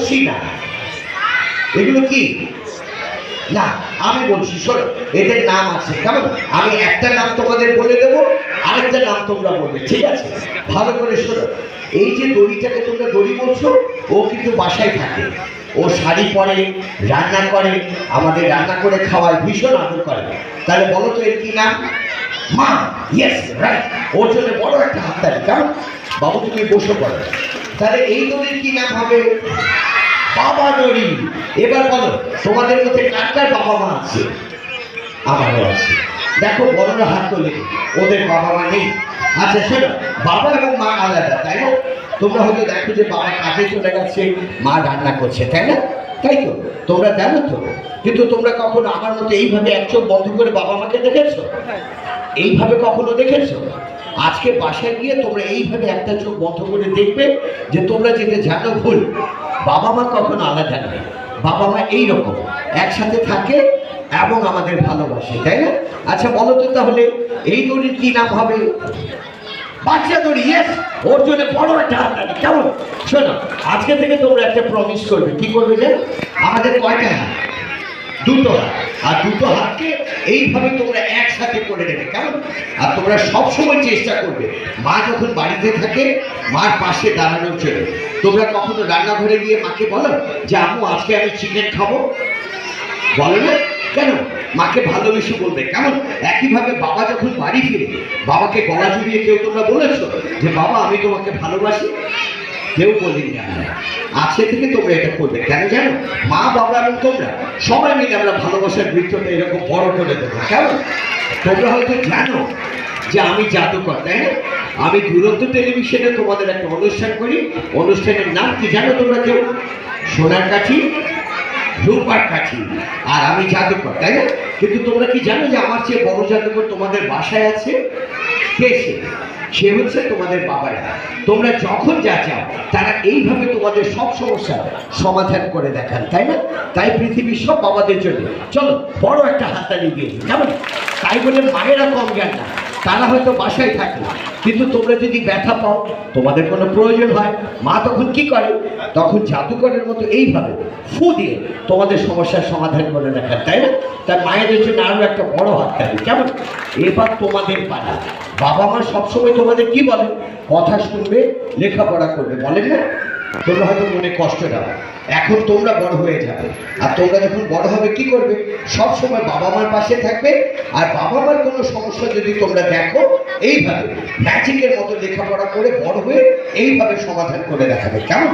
বলছি না, এগুলো কি না আমি বলছি শোনো, এদের নাম আছে কেমন? আমি একটা নাম তোমাদের বলে দেবো, আরেকটা নাম তোমরা বলবে, ঠিক আছে? ভালো করে শোনো। এই যে দড়িটাকে তোমরা দড়ি বলছো, ও কিন্তু বাসায় থাকে, ও শাড়ি পরে, রান্না করে, আমাদের রান্না করে খাওয়ায়, ভীষণ আদর করে। তাহলে বলো তো এর কি নাম? মা। Yes, right. ওর জন্য বড় একটা হাততালি। কারণ বাবু তুমি বসে পড়ো। তাহলে এই দড়ির কি নাম হবে? বাবা দড়ি। এবার বলো, তোমাদের মধ্যে কার কার বাবা মা আছে? আমারও আছে। দেখো বড়রা হাত তোলে, ওদের বাবা মা নেই। আচ্ছা শোনো, বাবা এবং মা আলাদা, তাই না? তোমরা হয়তো দেখো যে বাবা কাজে চলে গেছে, মা রান্না করছে, তাই না? তাই তো, তোমরা জানো তো। কিন্তু তোমরা কখনো আমার মতো এইভাবে এক চোখ বন্ধ করে বাবা মাকে দেখেছো? এইভাবে কখনো দেখেছো? আজকে বাসায় গিয়ে তোমরা এইভাবে একটা চোখ বন্ধ করে দেখবে যে তোমরা যেটা জানো ভুল, বাবা মা কখনো আলাদা নয়। বাবা মা এইরকম একসাথে থাকে এবং আমাদের ভালোবাসে, তাই না? আচ্ছা বলো তো তাহলে এই দড়ির কি নাম হবে? বাচ্চা দড়ি। ইয়েস, ওর জন্য বড় একটা হাততালি। কেমন? শোনো, আজকে থেকে তোমরা একটা প্রমিস করবে। কি করবে যে আমাদের কয়টা হাত? দুটো হাত। আর দুটো হাতকে এইভাবে তোমরা একসাথে করে নেবে, কেমন? আর তোমরা সবসময় চেষ্টা করবে মা যখন বাড়িতে থাকে মার পাশে দাঁড়ানোর জন্য। তোমরা কখনো রান্নাঘরে গিয়ে মাকে বলো যে আম্মু আজকে আমি চিকেন খাবো? বলো না কেন? মাকে ভালোবেসে বলবে, কেমন? একইভাবে বাবা যখন বাড়ি ফিরে বাবাকে গলা জড়িয়ে কেউ তোমরা বলেছো যে বাবা আমি তোমাকে ভালোবাসি? কেউ বলিনি আমরা। আজকে থেকে তোমরা এটা করবে। কেন জানো? মা বাবা এবং তোমরা সবাই মিলে আমরা ভালোবাসার বৃত্তটা এরকম বড় করে দেবো, কেমন? তোমরা হয়তো জানো যে আমি জাদুকর, তাই না? আমি দুরন্ত টেলিভিশনে তোমাদের একটা অনুষ্ঠান করি। অনুষ্ঠানের নাম কি জানো তোমরা কেউ? সোনার কাঠি, রূপার কাঠি। আর আমি জাদুকর, তাই না? কিন্তু তোমরা কি জানো যে আমার চেয়ে বড় জাদুকর তোমাদের বাসায় আছে? কে সে? সে হচ্ছে তোমাদের বাবারা। তোমরা যখন যা চাও তারা এইভাবে তোমাদের সব সমস্যার সমাধান করে দেখান, তাই না? তাই পৃথিবীর সব বাবাদের জন্য চলো বড় একটা হাততালি দিয়ে দিই, কেমন? তাই বলে মায়েরা কম জ্ঞান না, তারা হয়তো বাসায় থাকে, কিন্তু তোমরা যদি ব্যথা পাও, তোমাদের কোনো প্রয়োজন হয়, মা তখন কি করে? তখন জাদুকরের মতো এইভাবে ফু দিয়ে তোমাদের সমস্যার সমাধান করে দেখান, তাই না? তার মায়েদের জন্য আরো একটা বড় হাততালি, কেমন? এবার তোমাদের পালা। বাবা মা সবসময় তোমাদের কি বলে? কথা শুনবে, লেখাপড়া করবে, বলেন না? তোমরা হয়তো মনে কষ্ট দাও, এখন তোমরা বড় হয়ে যাবে। আর তোমরা যখন বড় হবে কি করবে? সব সময় বাবা মার পাশে থাকবে। আর বাবা মার কোনো সমস্যা যদি তোমরা দেখো, এইভাবে ম্যাজিকের মতো লেখাপড়া করে বড় হয়ে এইভাবে সমাধান করে দেখাবে, কেমন?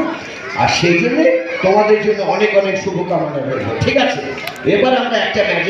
আর সেই জন্য তোমাদের জন্য অনেক অনেক শুভকামনা রইল, ঠিক আছে? এবার আমরা একটা ম্যাজিক